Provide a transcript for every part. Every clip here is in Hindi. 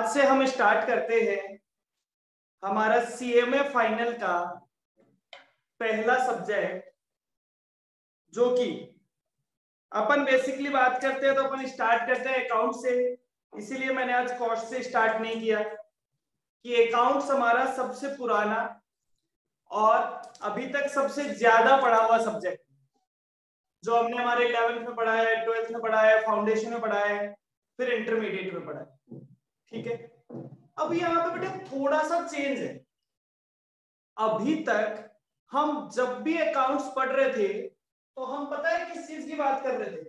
आज से हम स्टार्ट करते हैं हमारा सीएमए फाइनल का पहला सब्जेक्ट, जो कि अपन बेसिकली बात करते हैं तो अपन स्टार्ट करते हैं अकाउंट से। इसीलिए मैंने आज कॉस्ट से स्टार्ट नहीं किया कि अकाउंट्स हमारा सबसे पुराना और अभी तक सबसे ज्यादा पढ़ा हुआ सब्जेक्ट, जो हमने हमारे 11th में पढ़ा है, 12th में पढ़ा है, फाउंडेशन में पढ़ा है, फिर इंटरमीडिएट में पढ़ा है। ठीक है, अब यहाँ पे बेटा थोड़ा सा चेंज है। अभी तक हम जब भी अकाउंट्स पढ़ रहे थे तो हम पता है किस चीज की बात कर रहे थे?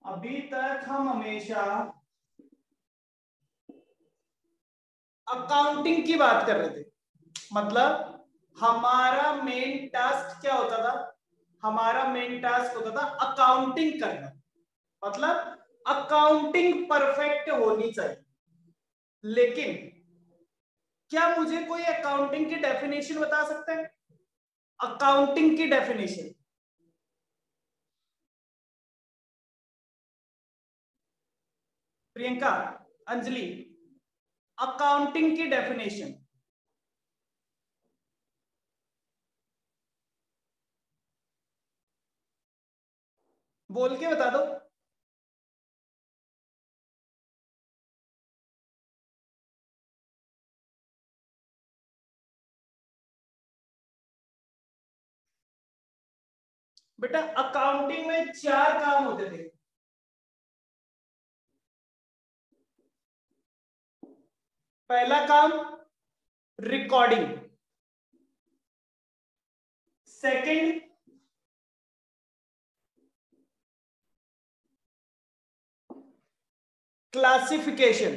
अभी तक हम हमेशा अकाउंटिंग की बात कर रहे थे। मतलब हमारा मेन टास्क क्या होता था? हमारा मेन टास्क होता था अकाउंटिंग करना। मतलब अकाउंटिंग परफेक्ट होनी चाहिए। लेकिन क्या मुझे कोई अकाउंटिंग की डेफिनेशन बता सकता है? अकाउंटिंग की डेफिनेशन प्रियंका, अंजलि, अकाउंटिंग की डेफिनेशन बोल के बता दो। बेटा अकाउंटिंग में 4 काम होते थे। पहला काम recording, second classification,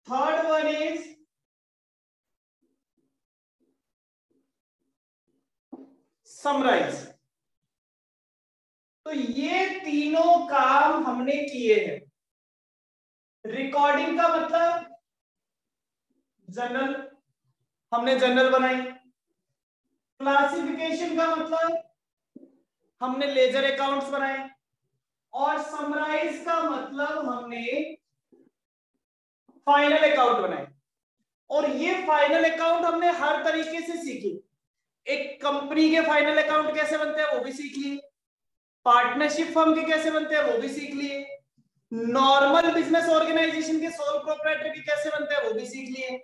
third one is summarise. तो ये तीनों काम हमने किए हैं। रिकॉर्डिंग का मतलब जर्नल, हमने जर्नल बनाई। क्लासिफिकेशन का मतलब हमने लेजर अकाउंट्स बनाए। और समराइज का मतलब हमने फाइनल अकाउंट बनाए। और ये फाइनल अकाउंट हमने हर तरीके से सीखे। एक कंपनी के फाइनल अकाउंट कैसे बनते हैं वो भी सीख लिए, पार्टनरशिप फर्म के कैसे बनते हैं वो भी सीख लिए, नॉर्मल बिजनेस ऑर्गेनाइजेशन के सोल प्रोप्राइटर के कैसे बनते हैं वो भी सीख लिए,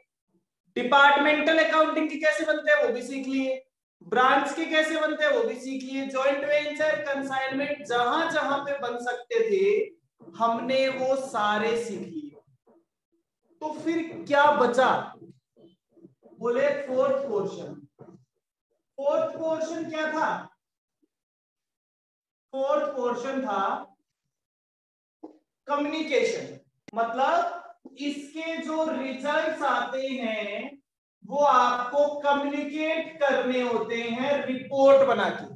डिपार्टमेंटल अकाउंटिंग के कैसे बनते हैं वो भी सीख लिए, ब्रांच के कैसे बनते हैं वो भी सीख लिए, जॉइंट वेंचर, कंसाइनमेंट, जहां जहां पे बन सकते थे हमने वो सारे सीख लिए। तो फिर क्या बचा? बोले फोर्थ पोर्शन। फोर्थ पोर्शन क्या था? फोर्थ पोर्शन था कम्युनिकेशन। मतलब इसके जो रिजल्ट्स आते हैं वो आपको कम्युनिकेट करने होते हैं रिपोर्ट बना के।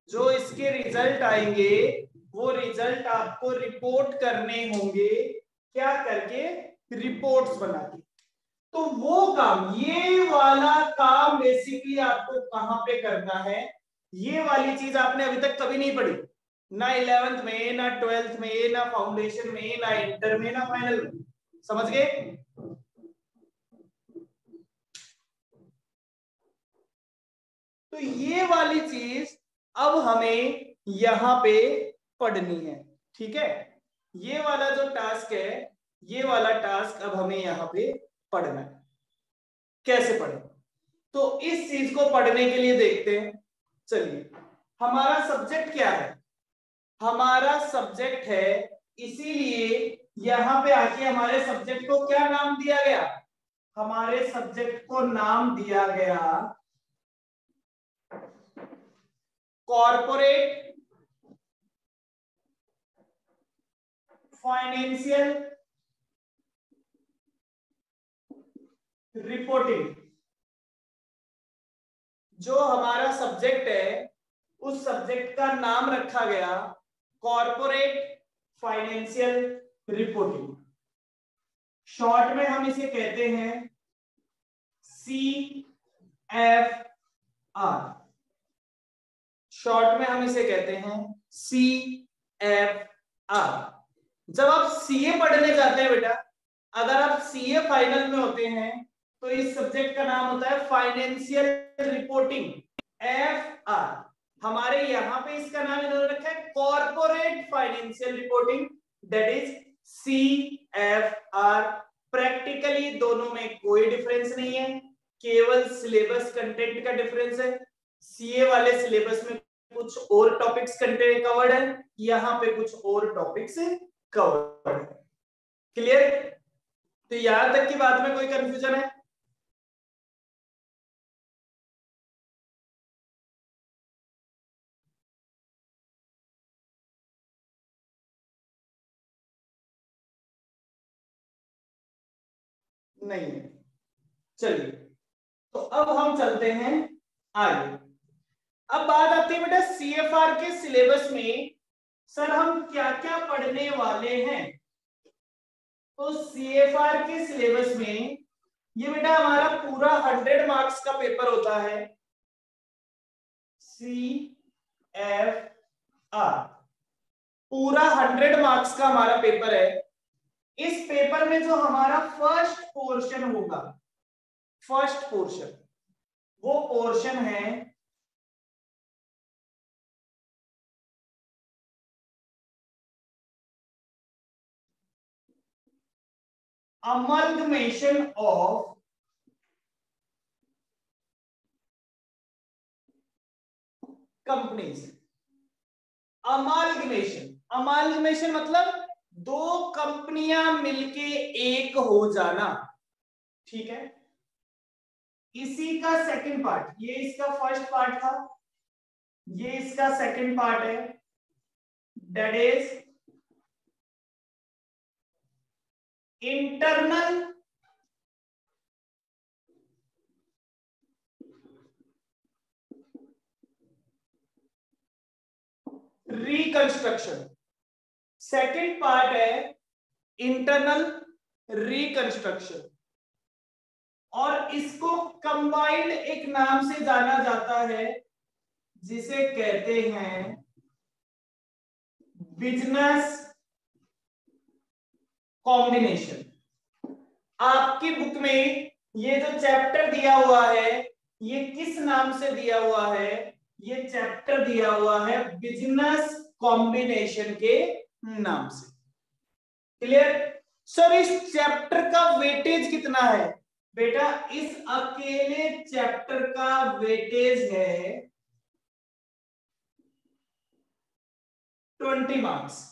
जो इसके रिजल्ट आएंगे वो रिजल्ट आपको रिपोर्ट करने होंगे, क्या करके? रिपोर्ट्स बना के। तो वो काम, ये वाला काम बेसिकली आपको कहां पे करना है? ये वाली चीज आपने अभी तक कभी नहीं पढ़ी, ना 11th में, ना 12th में, ना फाउंडेशन में, ना इंटर में, ना फाइनल में। समझ गए? तो ये वाली चीज अब हमें यहां पे पढ़नी है। ठीक है, ये वाला जो टास्क है, ये वाला टास्क अब हमें यहां पे पढ़ना है। कैसे पढ़े? तो इस चीज को पढ़ने के लिए देखते हैं। चलिए, हमारा सब्जेक्ट क्या है? हमारा सब्जेक्ट है, इसीलिए यहां पे आके हमारे सब्जेक्ट को क्या नाम दिया गया? हमारे सब्जेक्ट को नाम दिया गया कॉर्पोरेट फाइनेंशियल रिपोर्टिंग। जो हमारा सब्जेक्ट है उस सब्जेक्ट का नाम रखा गया कॉर्पोरेट फाइनेंशियल रिपोर्टिंग। शॉर्ट में हम इसे कहते हैं CFR। शॉर्ट में हम इसे कहते हैं CFR। जब आप सीए पढ़ने जाते हैं बेटा, अगर आप सीए फाइनल में होते हैं तो इस सब्जेक्ट का नाम होता है फाइनेंशियल रिपोर्टिंग, FR। हमारे यहाँ पे इसका नाम इन्होंने रखा है corporate financial reporting, that is CFR। Practically दोनों में कोई डिफरेंस नहीं है, केवल सिलेबस कंटेंट का डिफरेंस है। सीए वाले सिलेबस में कुछ और टॉपिक्स कंटेंट कवर्ड है, यहाँ पे कुछ और टॉपिक्स कवर्ड है। क्लियर? तो यहां तक की बात में कोई कंफ्यूजन है? नहीं है। चलिए, तो अब हम चलते हैं आगे। अब बात आती है बेटा सीएफआर के सिलेबस में, सर हम क्या क्या पढ़ने वाले हैं। तो सीएफआर के सिलेबस में ये बेटा हमारा पूरा 100 मार्क्स का पेपर होता है, CFR पूरा 100 मार्क्स का हमारा पेपर है। इस पेपर में जो हमारा फर्स्ट पोर्शन होगा, फर्स्ट पोर्शन, वो पोर्शन है amalgamation of companies. Amalgamation, amalgamation मतलब दो कंपनियां मिलके एक हो जाना, ठीक है। इसी का सेकंड पार्ट, ये इसका फर्स्ट पार्ट था, ये इसका सेकंड पार्ट है, that is internal reconstruction. Second part है इंटरनल रिकंस्ट्रक्शन, और इसको कंबाइंड एक नाम से जाना जाता है जिसे कहते हैं बिजनेस कॉम्बिनेशन। आपकी बुक में ये जो चैप्टर दिया हुआ है, ये किस नाम से दिया हुआ है? ये चैप्टर दिया हुआ है बिजनेस कॉम्बिनेशन के नाम से। क्लियर? सर इस चैप्टर का वेटेज कितना है? बेटा इस अकेले चैप्टर का वेटेज है 20 मार्क्स।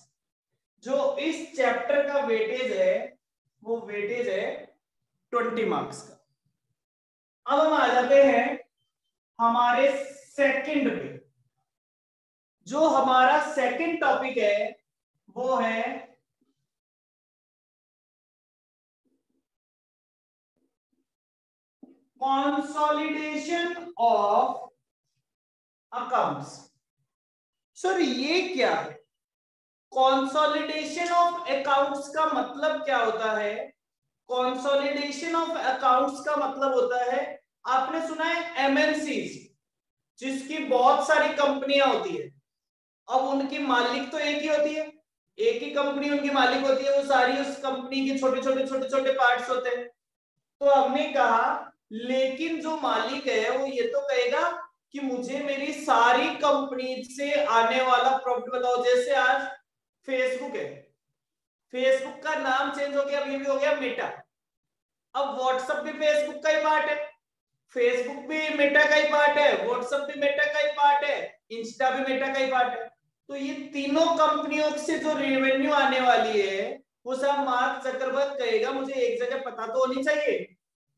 जो इस चैप्टर का वेटेज है वो वेटेज है 20 मार्क्स का। अब हम आ जाते हैं हमारे सेकंड पे। जो हमारा सेकंड टॉपिक है वो है कंसोलिडेशन ऑफ अकाउंट्स। सर ये क्या है? कंसोलिडेशन ऑफ अकाउंट्स का मतलब क्या होता है? कंसोलिडेशन ऑफ अकाउंट्स का मतलब होता है, आपने सुना है एमएनसीज, जिसकी बहुत सारी कंपनियां होती है। अब उनकी मालिक तो एक ही होती है, एक ही कंपनी उनकी मालिक होती है, वो सारी उस कंपनी के छोटे छोटे छोटे छोटे पार्ट्स होते हैं। तो हमने कहा लेकिन जो मालिक है वो ये तो कहेगा कि मुझे मेरी सारी कंपनी से आने वाला प्रॉफिट बताओ। जैसे आज फेसबुक है, फेसबुक का नाम चेंज हो गया, अब ये भी हो गया मेटा। अब व्हाट्सएप भी फेसबुक का ही पार्ट है, फेसबुक भी मेटा का ही पार्ट है, व्हाट्सएप भी मेटा का ही पार्ट है, इंस्टा भी मेटा का ही पार्ट है। तो ये तीनों कंपनियों से जो रेवेन्यू आने वाली है वो सब मार्क जकरबर्ग कहेगा मुझे एक जगह पता तो होनी चाहिए।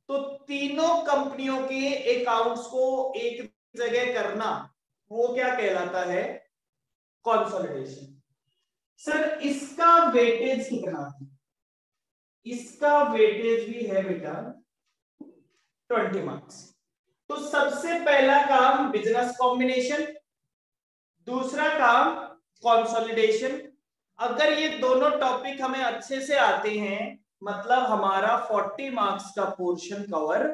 तो तीनों कंपनियों के अकाउंट्स को एक जगह करना वो क्या कहलाता है? कंसोलिडेशन। सर इसका वेटेज कितना है? इसका वेटेज भी है बेटा 20 मार्क्स। तो सबसे पहला काम बिजनेस कॉम्बिनेशन, दूसरा काम कंसोलिडेशन। अगर ये दोनों टॉपिक हमें अच्छे से आते हैं मतलब हमारा 40 मार्क्स का पोर्शन कवर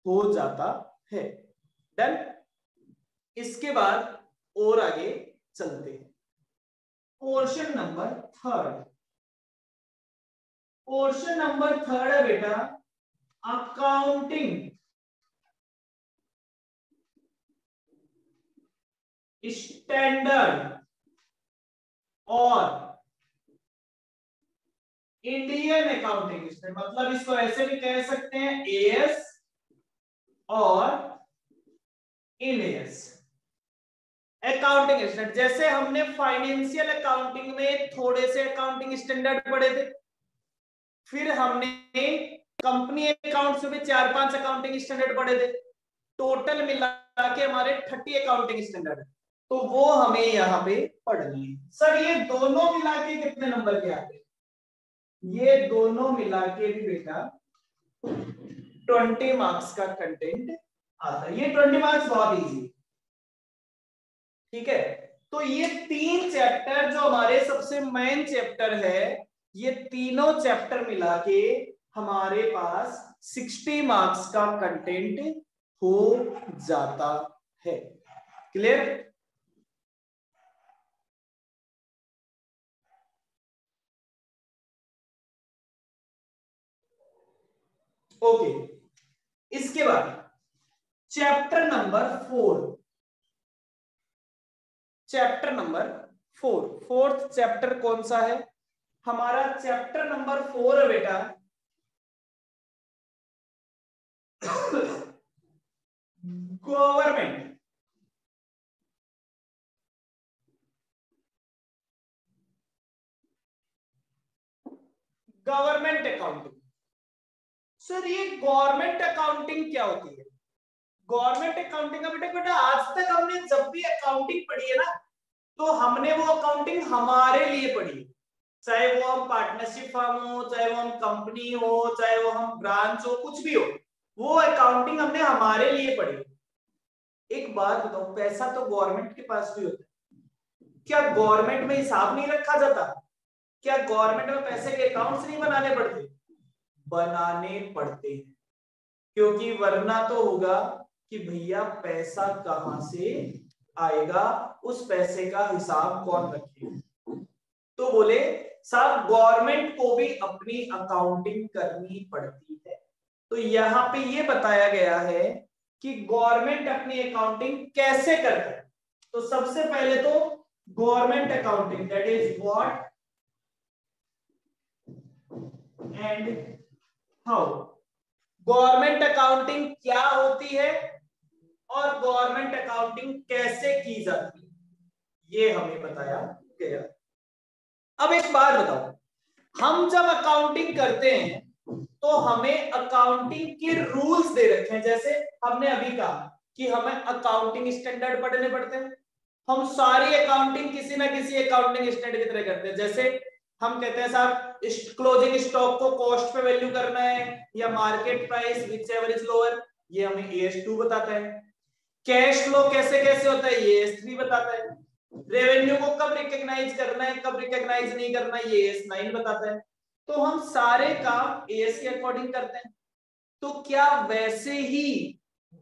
हो जाता है। डन? इसके बाद और आगे चलते हैं। Portion number third, portion number 3 है बेटा अकाउंटिंग स्टैंडर्ड और इंडियन अकाउंटिंग स्टैंडर्ड, मतलब इसको ऐसे भी कह सकते हैं एएस और इंडियस अकाउंटिंग स्टैंडर्ड। जैसे हमने फाइनेंशियल अकाउंटिंग में थोड़े से अकाउंटिंग स्टैंडर्ड पढ़े थे, फिर हमने कंपनी अकाउंट्स में 4-5 अकाउंटिंग स्टैंडर्ड पढ़े थे, टोटल मिला के हमारे 30 अकाउंटिंग स्टैंडर्ड, तो वो हमें यहाँ पे पढ़नी है। सर ये दोनों मिला के कितने नंबर के आते हैं? ये दोनों मिला के भी बेटा 20 मार्क्स का कंटेंट आता है। ये 20 मार्क्स बहुत इजी, ठीक है। तो ये 3 चैप्टर जो हमारे सबसे मेन चैप्टर है, ये तीनों चैप्टर मिला के हमारे पास 60 मार्क्स का कंटेंट हो जाता है। क्लियर? ओके, इसके बाद chapter number 4, chapter number 4, fourth chapter कौन सा है हमारा? चैप्टर नंबर 4 है बेटा गवर्नमेंट गवर्नमेंट अकाउंटिंग। सर ये गवर्नमेंट अकाउंटिंग क्या होती है? गवर्नमेंट अकाउंटिंग का बेटा आज तक हमने जब भी अकाउंटिंग पढ़ी है ना, तो हमने वो अकाउंटिंग हमारे लिए पढ़ी है, चाहे वो हम पार्टनरशिप फर्म हो, चाहे वो हम कंपनी हो, चाहे वो हम ब्रांच हो, कुछ भी हो, वो अकाउंटिंग हमने हमारे लिए पढ़ी। एक बात बताओ, पैसा तो गवर्नमेंट के पास भी होता है, क्या गवर्नमेंट में हिसाब नहीं रखा जाता? क्या गवर्नमेंट में पैसे के अकाउंट्स नहीं बनाने पड़ते? बनाने पड़ते हैं, क्योंकि वरना तो होगा कि भैया पैसा कहां से आएगा, उस पैसे का हिसाब कौन रखेगा। तो बोले साहब गवर्नमेंट को भी अपनी अकाउंटिंग करनी पड़ती है। तो यहां पे ये बताया गया है कि गवर्नमेंट अपनी अकाउंटिंग कैसे करता है। तो सबसे पहले तो government accounting, that is what and how. Government accounting क्या होती है और गवर्नमेंट अकाउंटिंग कैसे की जाती है, ये हमें बताया गया। अब एक बात बताओ, हम जब अकाउंटिंग करते हैं तो हमें अकाउंटिंग के रूल्स दे रखे हैं। जैसे हमने अभी कहा कि हमें अकाउंटिंग स्टैंडर्ड पढ़ने पड़ते हैं, हम सारी अकाउंटिंग किसी ना किसी अकाउंटिंग स्टैंडर्ड की तरह करते हैं। जैसे हम कहते हैं साहब क्लोजिंग स्टॉक को कॉस्ट पे वैल्यू करना है या market price whichever is lower, ये हमें AS2 बताता है। कैश फ्लो कैसे कैसे होता है, ये AS3 बताता है। रेवेन्यू को कब रिकॉग्नाइज करना है, कब रिकॉग्नाइज नहीं करना, ये AS9 बताता है। तो हम सारे काम AS के अकॉर्डिंग करते हैं। तो क्या वैसे ही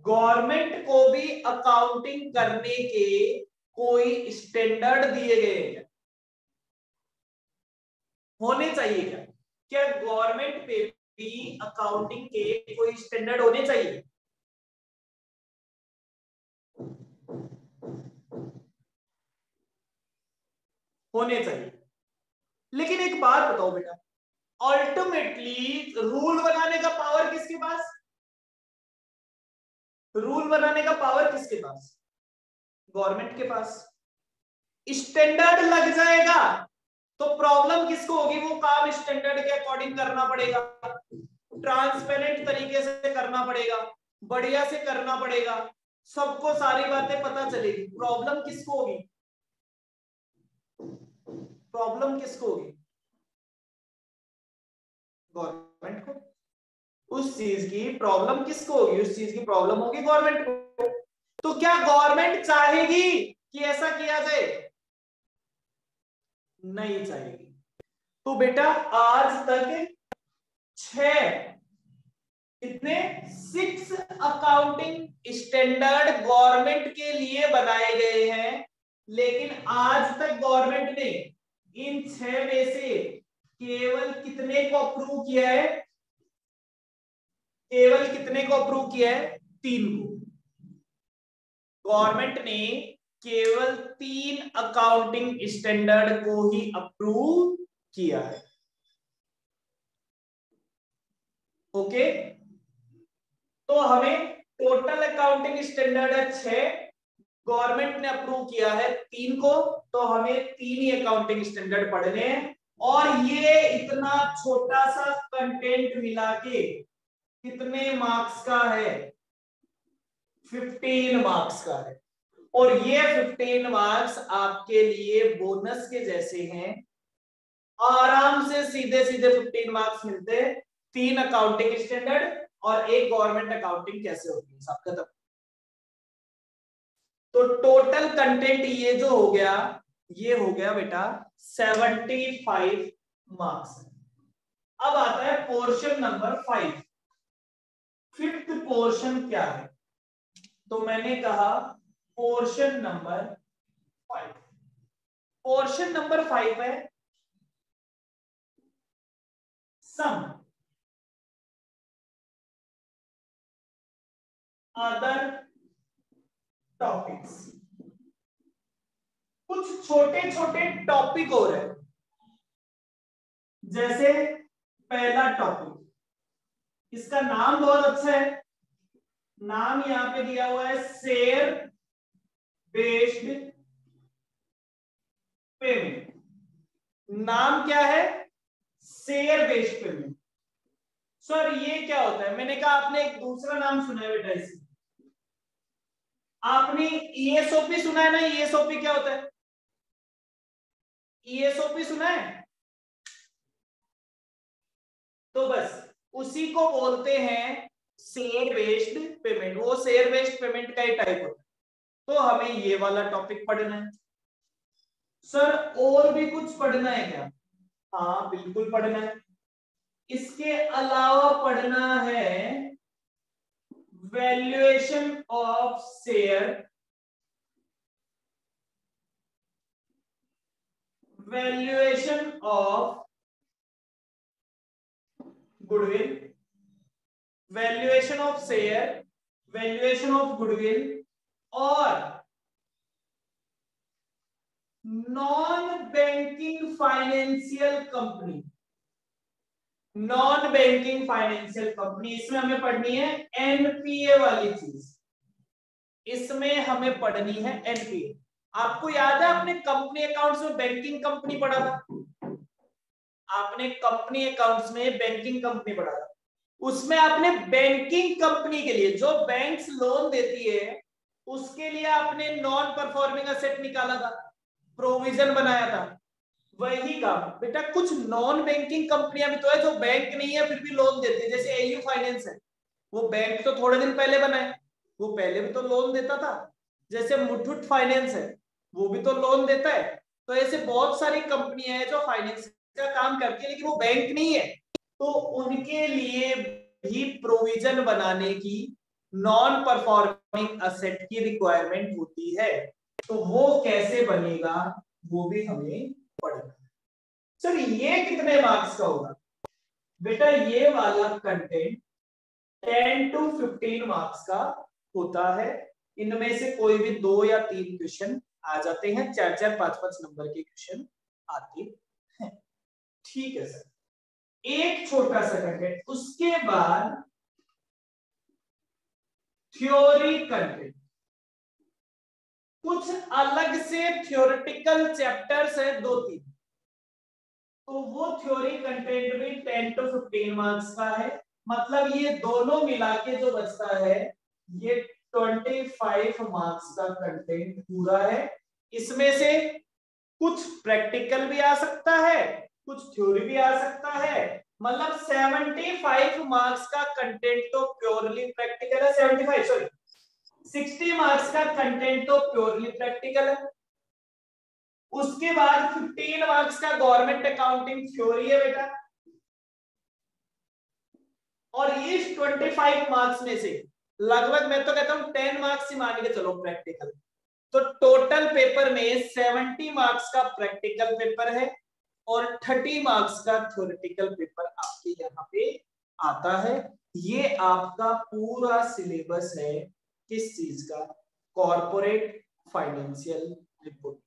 गवर्नमेंट को भी अकाउंटिंग करने के कोई स्टैंडर्ड दिए गए हैं? होने चाहिए क्या? क्या गवर्नमेंट पे भी अकाउंटिंग के कोई स्टैंडर्ड होने चाहिए? होने चाहिए। लेकिन एक बात बताओ बेटा, अल्टीमेटली रूल बनाने का पावर किसके पास? रूल बनाने का पावर किसके पास? गवर्नमेंट के पास। स्टैंडर्ड लग जाएगा तो प्रॉब्लम किसको होगी? वो काम स्टैंडर्ड के अकॉर्डिंग करना पड़ेगा, ट्रांसपेरेंट तरीके से करना पड़ेगा, बढ़िया से करना पड़ेगा, सबको सारी बातें पता चलेगी। प्रॉब्लम किसको होगी? प्रॉब्लम किसको होगी? गवर्नमेंट को। उस चीज की प्रॉब्लम किसको होगी? उस चीज की प्रॉब्लम होगी गवर्नमेंट को। तो क्या गवर्नमेंट चाहेगी कि ऐसा किया जाए? नहीं चाहेगी। तो बेटा आज तक 6 अकाउंटिंग स्टैंडर्ड गवर्नमेंट के लिए बनाए गए हैं, लेकिन आज तक गवर्नमेंट ने इन 6 में से केवल कितने को अप्रूव किया है? केवल कितने को अप्रूव किया है? 3 को। गवर्नमेंट ने केवल 3 अकाउंटिंग स्टैंडर्ड को ही अप्रूव किया है। ओके, तो हमें टोटल अकाउंटिंग स्टैंडर्ड है 6, गवर्नमेंट ने अप्रूव किया है 3 को, तो हमें 3 ही अकाउंटिंग स्टैंडर्ड पढ़ने हैं। और ये इतना छोटा सा कंटेंट मिला के कितने मार्क्स का है? 15 मार्क्स का है। और ये 15 मार्क्स आपके लिए बोनस के जैसे हैं। आराम से सीधे सीधे 15 मार्क्स मिलते हैं। 3 अकाउंटिंग स्टैंडर्ड और 1 गवर्नमेंट अकाउंटिंग कैसे होती है, सब खत्म। तो टोटल कंटेंट ये जो हो गया, ये हो गया बेटा 75 मार्क्स। अब आता है पोर्शन नंबर 5। फिफ्थ पोर्शन क्या है? तो मैंने कहा पोर्शन नंबर 5। पोर्शन नंबर 5 है सम अदर टॉपिक्स। कुछ छोटे छोटे टॉपिक हो रहे हैं। जैसे पहला टॉपिक, इसका नाम बहुत अच्छा है। नाम यहां पे दिया हुआ है शेयर बेस्ड पेमेंट। नाम क्या है? Share based payment. सर ये क्या होता है? मैंने कहा आपने एक दूसरा नाम सुना है बेटा इसे। आपने ईएसओपी सुना है ना? ईएसओपी क्या होता है? ईएसओपी सुना है? तो बस उसी को बोलते हैं शेयर बेस्ड पेमेंट। वो शेयर बेस्ड पेमेंट का ही टाइप होता है। तो हमें ये वाला टॉपिक पढ़ना है। सर और भी कुछ पढ़ना है क्या? हाँ बिल्कुल पढ़ना है। इसके अलावा पढ़ना है valuation of share, valuation of goodwill, valuation of share, valuation of goodwill और non banking financial company. Non banking financial company, इसमें हमें पढ़नी है एनपीए वाली चीज। इसमें हमें पढ़नी है एनपीए। आपको याद है आपने कंपनी अकाउंट्स में बैंकिंग कंपनी पढ़ा था? आपने कंपनी अकाउंट्स में बैंकिंग कंपनी पढ़ा था। उसमें आपने बैंकिंग कंपनी के लिए, जो बैंक्स लोन देती है, उसके लिए आपने नॉन परफॉर्मिंग एसेट निकाला था, प्रोविजन बनाया था। वही काम बेटा, कुछ नॉन बैंकिंग कंपनियां भी तो है जो बैंक नहीं है फिर भी लोन देती है। जैसे एयू फाइनेंस है, वो बैंक तो थोड़े दिन पहले बना है, वो पहले भी तो लोन देता था। जैसे मुथूट फाइनेंस है, वो भी तो लोन देता है। तो ऐसे बहुत सारी कंपनियां हैं जो फाइनेंस का काम करती है, लेकिन वो बैंक नहीं है। तो उनके लिए भी प्रोविजन बनाने की, नॉन परफॉर्मिंग असेट की रिक्वायरमेंट होती है। तो वो कैसे बनेगा वो भी हमें पढ़ना। सर ये कितने मार्क्स का होगा? बेटा ये वाला कंटेंट 10 to 15 मार्क्स का होता है। इनमें से कोई भी 2 या 3 क्वेश्चन आ जाते हैं, 4-4, 5-5 नंबर के क्वेश्चन आते हैं। ठीक है सर, एक छोटा सा कंटेंट। उसके बाद थ्योरी कंटेंट, कुछ अलग से थ्योरेटिकल चैप्टर्स है 2-3, तो वो थ्योरी कंटेंट भी 10 to 15 मार्क्स का है। मतलब ये दोनों मिला के जो बचता है ये 25 मार्क्स का कंटेंट पूरा है। इसमें से कुछ प्रैक्टिकल भी आ सकता है, कुछ थ्योरी भी आ सकता है। मतलब 75 मार्क्स का कंटेंट तो प्योरली प्रैक्टिकल है। 75 सॉरी 60 मार्क्स का कंटेंट तो प्योरली प्रैक्टिकल है। उसके बाद 15 मार्क्स का गवर्नमेंट अकाउंटिंग थ्योरी है बेटा। और इस 25 मार्क्स में से लगभग मैं तो कहता हूं 10 मार्क्स ही मान के चलो प्रैक्टिकल। तो टोटल पेपर में 70 मार्क्स का प्रैक्टिकल पेपर है और 30 मार्क्स का थ्योरेटिकल पेपर आपके यहाँ पे आता है। ये आपका पूरा सिलेबस है किस चीज का, कॉर्पोरेट फाइनेंशियल रिपोर्ट।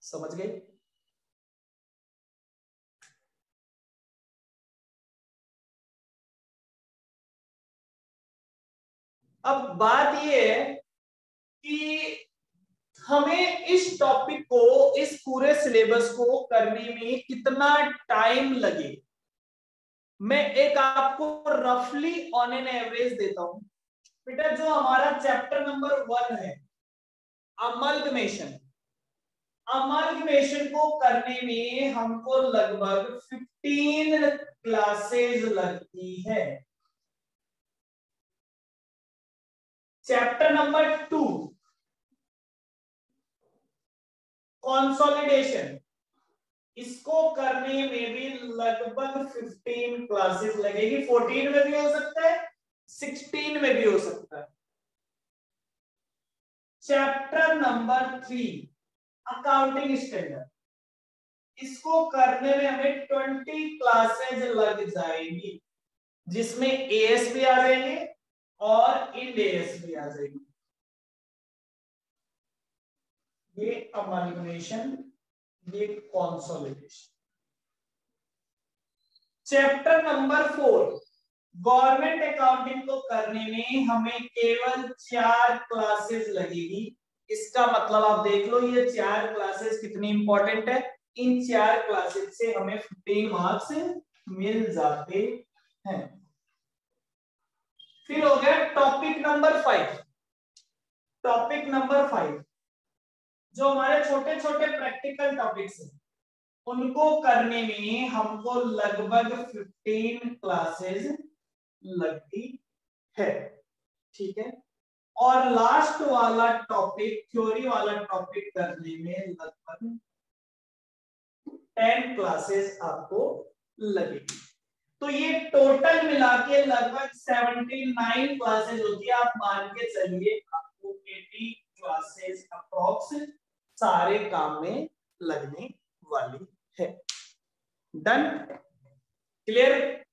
समझ गए? अब बात ये है कि हमें इस टॉपिक को, इस पूरे सिलेबस को करने में कितना टाइम लगे। मैं एक आपको रफली ऑन एन एवरेज देता हूं बेटा। जो हमारा चैप्टर नंबर 1 है अमलगमेशन, अमलगमेशन को करने में हमको लगभग 15 क्लासेस लगती है। चैप्टर नंबर 2 कंसोलिडेशन, इसको करने में भी लगभग 15 क्लासेस लगेगी। 14 में भी हो सकता है, 16 में भी हो सकता है। चैप्टर नंबर 3 अकाउंटिंग स्टैंडर्ड, इसको करने में हमें 20 क्लासेस लग जाएगी, जिसमें एएस भी आ जाएंगे और इंड एएस भी आ जाएंगे। ये अमलगमेशन, ये consolidation. Chapter number 4 government accounting को करने में हमें केवल 4 क्लासेस लगेगी। इसका मतलब आप देख लो ये 4 क्लासेस कितनी इंपॉर्टेंट है। इन 4 क्लासेस से हमें 15 मार्क्स मिल जाते हैं। फिर हो गया टॉपिक नंबर 5। टॉपिक नंबर 5 जो हमारे छोटे छोटे प्रैक्टिकल टॉपिक्स हैं उनको करने में हमको लगभग 15 क्लासेस लगती है। ठीक है। और लास्ट वाला टॉपिक, थ्योरी वाला टॉपिक करने में लगभग 10 क्लासेस आपको लगेगी। तो ये टोटल मिला के लगभग 79 क्लासेस होती है। आप मान के चलिए आपको 80 क्लासेस अप्रॉक्स सारे काम में लगने वाली है। डन? क्लियर?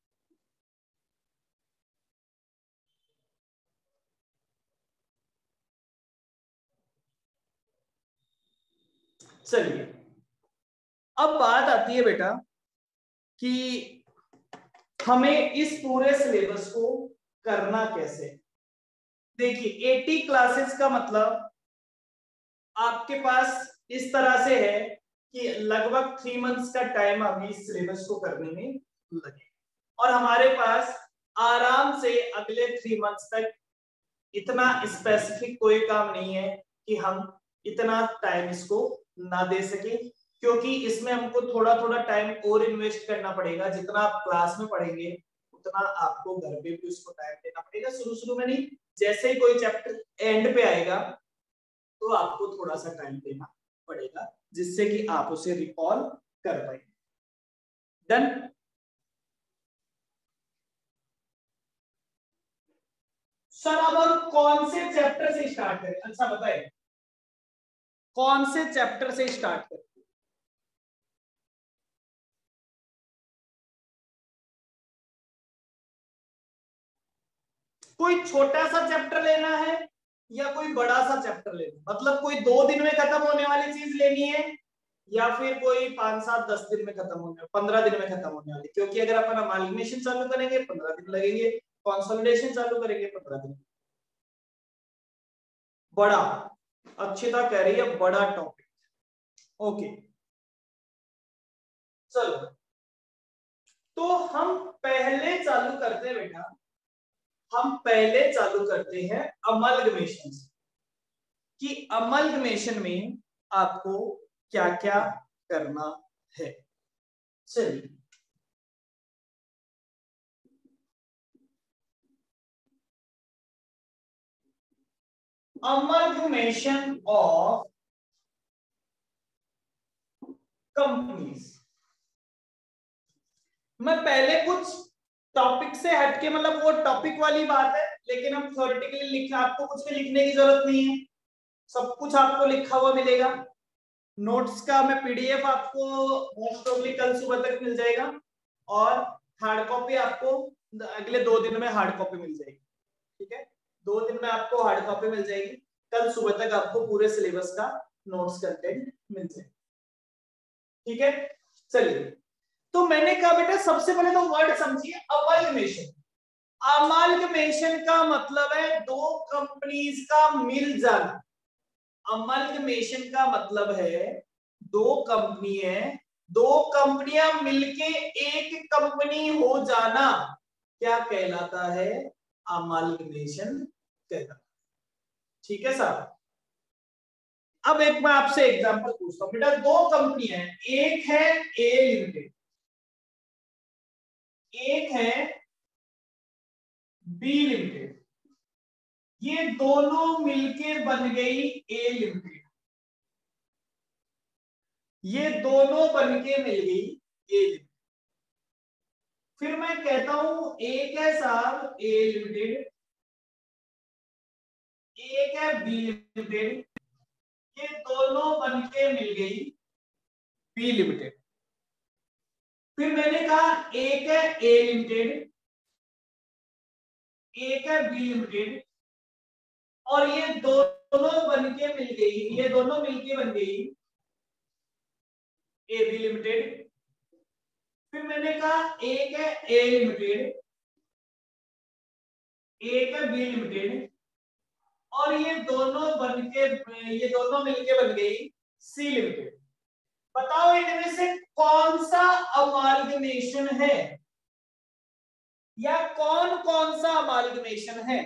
चलिए अब बात आती है बेटा कि हमें इस पूरे सिलेबस को करना कैसे। देखिए 80 क्लासेस का मतलब आपके पास इस तरह से है कि लगभग 3 मंथ्स का टाइम अभी इस सिलेबस को करने में लगे और हमारे पास आराम से अगले 3 मंथ्स तक इतना स्पेसिफिक कोई काम नहीं है कि हम इतना टाइम इसको ना दे सके, क्योंकि इसमें हमको थोड़ा थोड़ा टाइम और इन्वेस्ट करना पड़ेगा। जितना आप क्लास में पढ़ेंगे उतना आपको घर पे भी उसको टाइम देना पड़ेगा। शुरू शुरू में नहीं, जैसे ही कोई चैप्टर एंड पे आएगा तो आपको थोड़ा सा टाइम देना पड़ेगा जिससे कि आप उसे रिकॉल कर पाए। डन? सर अब हम कौन से चैप्टर से स्टार्ट करें? अच्छा बताइए कौन से चैप्टर से स्टार्ट करें? कोई छोटा सा चैप्टर लेना है या कोई बड़ा सा चैप्टर लेना, मतलब कोई 2 दिन में खत्म होने वाली चीज लेनी है या फिर कोई 5, 7, 10 दिन में खत्म होने, 15 दिन में खत्म होने वाली? क्योंकि अगर अपन अमालगमेशन चालू करेंगे 15 दिन लगेंगे, कंसोलिडेशन चालू करेंगे 15 दिन। बड़ा, अक्षिता कह रही है बड़ा टॉपिक। ओके चलो तो हम पहले चालू करते हैं बेटा, हम पहले चालू करते हैं अमलगमेशन से कि अमलगमेशन में आपको क्या क्या करना है। चलिए अमलगमेशन ऑफ कंपनीज। मैं पहले कुछ टॉपिक से हटके, मतलब वो टॉपिक वाली बात है लेकिन हम थ्योरेटिकली लिखना, आपको कुछ भी लिखने की जरूरत नहीं है, सब कुछ आपको लिखा हुआ मिलेगा। नोट्स का मैं पीडीएफ आपको मोस्ट प्रोबेबली कल सुबह तक मिल जाएगा और हार्ड कॉपी आपको अगले 2 दिन में हार्ड कॉपी मिल जाएगी। ठीक है, 2 दिन में आपको हार्ड कॉपी मिल जाएगी, कल सुबह तक आपको पूरे सिलेबस का नोट्स कंटेंट मिल जाएगा। ठीक है, चलिए, तो मैंने कहा बेटा सबसे पहले तो वर्ड समझिए, अमालगमेशन। अमालगमेशन का मतलब है दो कंपनीज का मिल जाना। अमालगमेशन का मतलब है दो कंपनी है, दो कंपनियां मिलके एक कंपनी हो जाना, क्या कहलाता है? अमालगमेशन कहलाता है। ठीक है साहब, अब एक मैं आपसे एग्जांपल पूछता हूं बेटा, दो कंपनी है, एक है ए लिमिटेड, एक है बी लिमिटेड, ये दोनों मिलके बन गई ए लिमिटेड, ये दोनों बनके मिल गई ए लिमिटेड। फिर मैं कहता हूं एक है साहब ए लिमिटेड, एक है बी लिमिटेड, ये दोनों बनके मिल गई बी लिमिटेड। फिर मैंने कहा एक है ए लिमिटेड, एक है बी लिमिटेड, और ये दोनों बनके मिल गई, ये दोनों मिलके बन गई ए बी लिमिटेड। फिर मैंने कहा एक है ए लिमिटेड, एक है बी लिमिटेड, और ये दोनों मिलके बन गई सी लिमिटेड। बताओ इनमें से कौन सा अमालगमेशन है, या कौन कौन सा अमालगमेशन है?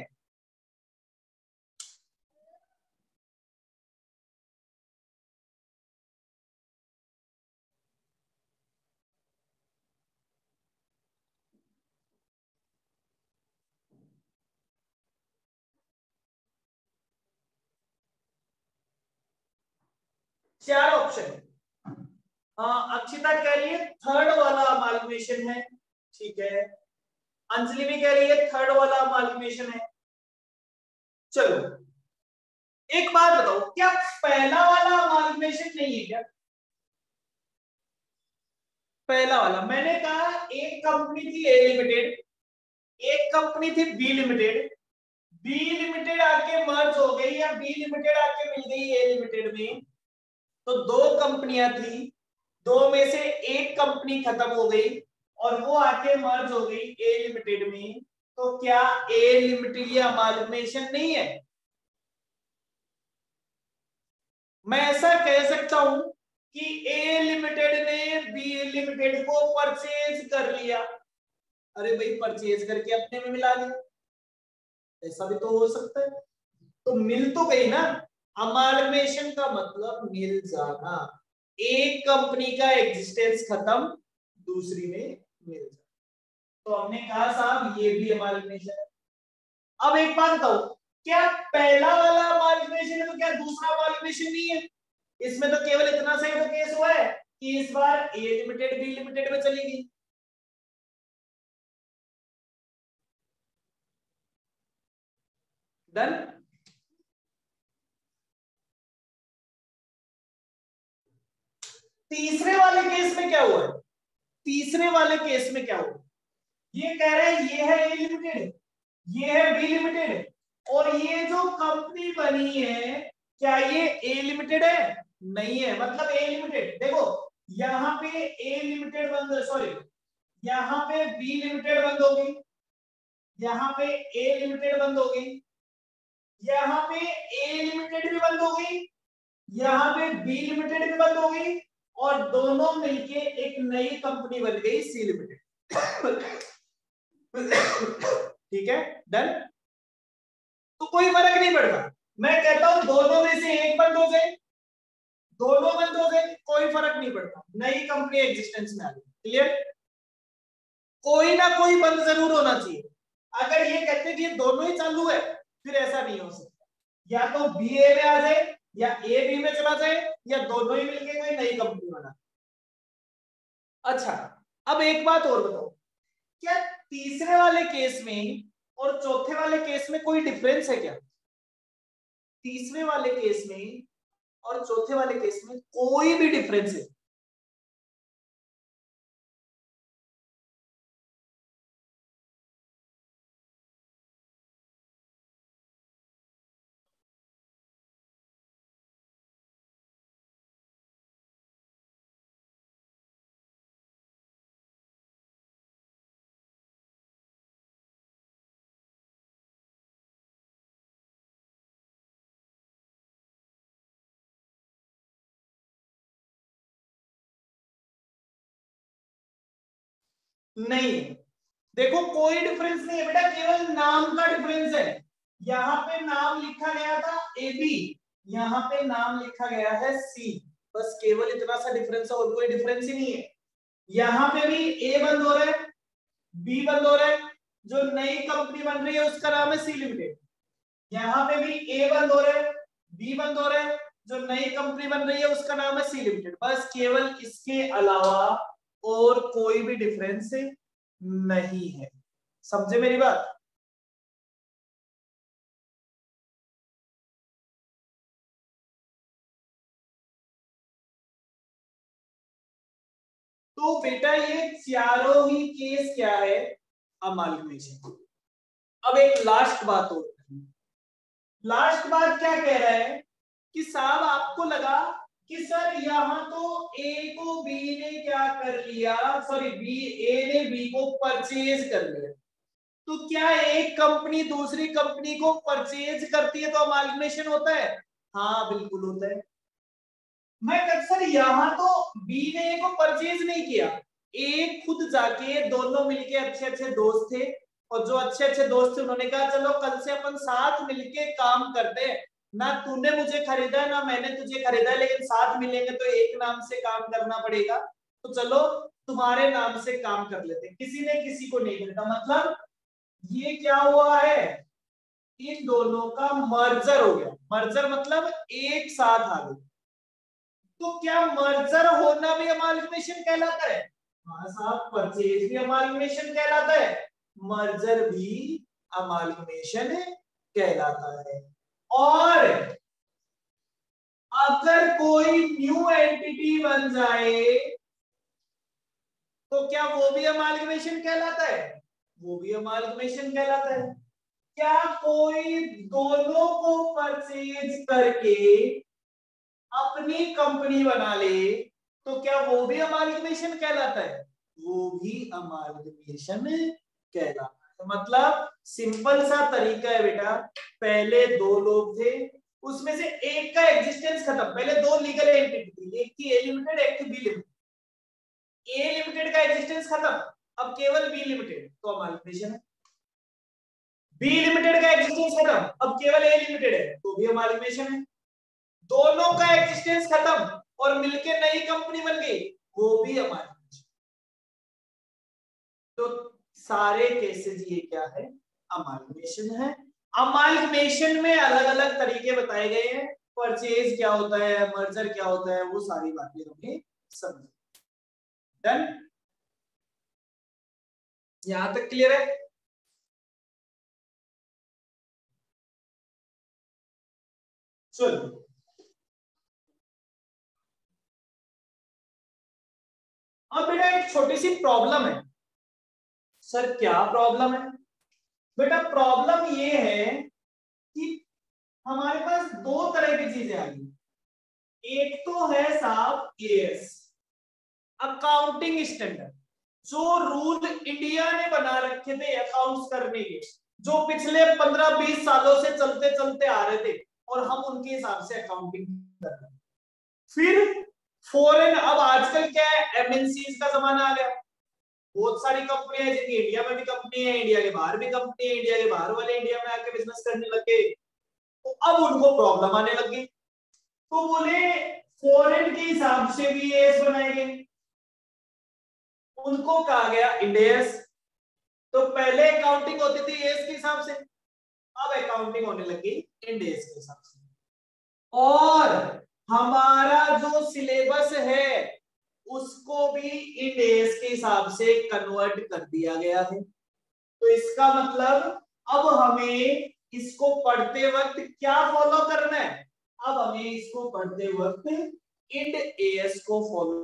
चार ऑप्शन। अक्षिता कह रही है थर्ड वाला अमालगमेशन है, ठीक है। अंजलि भी कह रही है थर्ड वाला अमालगमेशन है। चलो एक बात बताओ, क्या पहला वाला अमालगमेशन नहीं है क्या? पहला वाला मैंने कहा एक कंपनी थी ए लिमिटेड, एक कंपनी थी बी लिमिटेड, बी लिमिटेड आके मर्ज हो गई या बी लिमिटेड आके मिल गई ए लिमिटेड में, तो दो कंपनियां थी, दो में से एक कंपनी खत्म हो गई और वो आके मर्ज हो गई ए लिमिटेड में, तो क्या ए लिमिटेड ये अमालगमेशन नहीं है? मैं ऐसा कह सकता हूं कि ए लिमिटेड ने बी लिमिटेड को परचेज कर लिया, अरे भाई परचेज करके अपने में मिला लिया, ऐसा भी तो हो सकता है, तो मिल तो गई ना। अमालगमेशन का मतलब मिल जाना, एक कंपनी का एग्जिस्टेंस खत्म, दूसरी में मिल जाना। तो हमने कहा साहब ये भी अमालगमेशन है। अब एक बात बताओ, क्या पहला वाला अमालगमेशन है तो क्या दूसरा अमालगमेशन नहीं है? इसमें तो केवल इतना सही तो केस हुआ है कि इस बार ए लिमिटेड बी लिमिटेड में चली गई। डन। तीसरे वाले केस में क्या हुआ है? तीसरे वाले केस में क्या हुआ? ये कह रहे हैं ये है ए लिमिटेड, ये है बी लिमिटेड, और ये जो कंपनी बनी है क्या ये ए लिमिटेड है? नहीं है। मतलब ए लिमिटेड देखो, यहाँ पे ए लिमिटेड बंद, सॉरी यहाँ पे बी लिमिटेड बंद हो गई, यहाँ पे ए लिमिटेड बंद हो गई, यहाँ पे ए लिमिटेड भी बंद हो गई, यहाँ पे बी लिमिटेड भी बंद हो गई, और दोनों मिलके एक नई कंपनी बन गई सी लिमिटेड। ठीक है, डन। तो कोई फर्क नहीं पड़ता, मैं कहता हूं दोनों में से एक बंद हो जाए, दोनों बंद हो गए, कोई फर्क नहीं पड़ता, नई कंपनी एग्जिस्टेंस में आ गई। क्लियर? कोई ना कोई बंद जरूर होना चाहिए। अगर ये कहते कि ये दोनों ही चालू है, फिर ऐसा नहीं हो सकता, या तो बी ए में आ जाए या ए बी में चला जाए, या दोनों ही मिलके कोई नई कंपनी बना। अच्छा, अब एक बात और बताओ, क्या तीसरे वाले केस में और चौथे वाले केस में कोई डिफरेंस है क्या? तीसरे वाले केस में और चौथे वाले केस में कोई भी डिफरेंस है नहीं। देखो कोई डिफरेंस नहीं है बेटा, केवल नाम का डिफरेंस है। यहाँ पे नाम लिखा गया था ए बी, यहाँ पे नाम लिखा गया है सी, बस केवल इतना सा डिफरेंस है और कोई डिफरेंस ही नहीं है। यहाँ पे भी ए बंद हो रहा है, बी बंद हो रहा है, जो नई कंपनी बन रही है उसका नाम है सी लिमिटेड। यहाँ पे भी ए बंद हो रहा है, बी बंद हो रहा है, जो नई कंपनी बन रही है उसका नाम है सी लिमिटेड। बस केवल इसके अलावा और कोई भी डिफरेंस नहीं है। समझे मेरी बात? तो बेटा ये चारों ही केस क्या है, अमाल्गमेशन। अब एक लास्ट बात और, लास्ट बात क्या कह रहा है कि साहब आपको लगा कि सर यहाँ तो ए को बी ने क्या कर लिया, सॉरी बी, ए ने बी को परचेज कर लिया, तो क्या एक कंपनी दूसरी कंपनी को परचेज करती है तो अमाल्गमेशन होता है? हाँ बिल्कुल होता है। मैं कहता सर यहाँ तो बी ने ए को परचेज नहीं किया, ए खुद जाके, दोनों मिलके अच्छे अच्छे दोस्त थे, और जो अच्छे अच्छे दोस्त थे उन्होंने कहा चलो कल से अपन साथ मिलके काम करते हैं, ना तूने मुझे खरीदा ना मैंने तुझे खरीदा, लेकिन साथ मिलेंगे तो एक नाम से काम करना पड़ेगा, तो चलो तुम्हारे नाम से काम कर लेते हैं। किसी ने किसी को नहीं खरीदा, मतलब ये क्या हुआ है, इन दोनों का मर्जर हो गया। मर्जर मतलब एक साथ आ गए। तो क्या मर्जर होना भी अमाल्गमेशन कहलाता है? हाँ साहब, परचेज भी अमाल्गमेशन कहलाता है, मर्जर भी अमाल्गमेशन कहलाता है। और अगर कोई न्यू एंटिटी बन जाए तो क्या वो भी अमाल्गमेशन कहलाता है? वो भी अमाल्गमेशन कहलाता है। क्या कोई दोनों को परचेज करके अपनी कंपनी बना ले तो क्या वो भी अमाल्गमेशन कहलाता है? वो भी अमाल्गमेशन कहलाता है। मतलब सिंपल सा तरीका है बेटा, पहले दो लोग थे, उसमें से एक का एग्जिस्टेंस खत्म, पहले दो लीगल एंटिटी थी, एक थी ए लिमिटेड एक थी बी लिमिटेड, ए लिमिटेड का एग्जिस्टेंस खत्म, अब केवल बी लिमिटेड, तो अमाल्गमेशन है। बी लिमिटेड का एग्जिस्टेंस खत्म, अब केवल ए लिमिटेड है, तो भी अमाल्गमेशन है। दोनों का एग्जिस्टेंस खत्म और मिलके नई कंपनी बन गई, वो भी अमाल्गमेशन। तो सारे केसेस ये क्या है, अमाल्गमेशन है। अमाल्गमेशन में अलग अलग तरीके बताए गए हैं, परचेज क्या होता है, मर्जर क्या होता है, वो सारी बातें हमें समझ। डन, यहां तक क्लियर है? चलो अब बेटा एक छोटी सी प्रॉब्लम है। सर क्या प्रॉब्लम है? बेटा प्रॉब्लम ये है कि हमारे पास दो तरह की चीजें आ गई। एक तो है साहब एएस, अकाउंटिंग स्टैंडर्ड, जो रूल इंडिया ने बना रखे थे अकाउंट्स करने के, जो पिछले 15-20 सालों से चलते चलते आ रहे थे, और हम उनके हिसाब से अकाउंटिंग कर रहे हैं। फिर फॉरेन, अब आजकल क्या है, एमएनसीज का जमाना आ गया, बहुत सारी कंपनियां हैं जिनकी इंडिया में भी कंपनी है, इंडिया के बाहर भी कंपनी है, इंडिया के बाहर वाले इंडिया में आके बिजनेस करने लगे, तो अब उनको प्रॉब्लम आने लगी, तो बोले फॉरेन के हिसाब से भी एएस बनाए गए, उनको कहा गया इंडेस। तो पहले अकाउंटिंग होती थी एएस के हिसाब से, अब अकाउंटिंग होने लगी इंडेस के हिसाब से। और हमारा जो सिलेबस है उसको भी इंडेस के हिसाब से कन्वर्ट कर दिया गया है। तो इसका मतलब अब हमें इसको पढ़ते वक्त क्या फॉलो करना है, अब हमें इसको पढ़ते वक्त इंड एएस को फॉलो,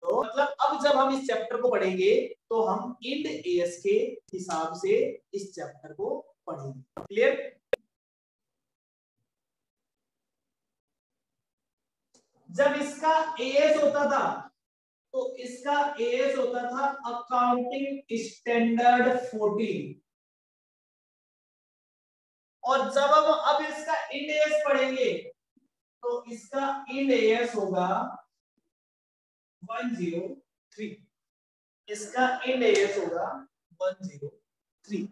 तो मतलब अब जब हम इस चैप्टर को पढ़ेंगे तो हम इंड एएस के हिसाब से इस चैप्टर को पढ़ेंगे। क्लियर? जब इसका एएस होता था तो इसका एएस होता था अकाउंटिंग स्टैंडर्ड 14, और जब हम अब इसका इंड एएस पढ़ेंगे तो इसका इंड एएस होगा 103, इसका इंड एएस होगा 103।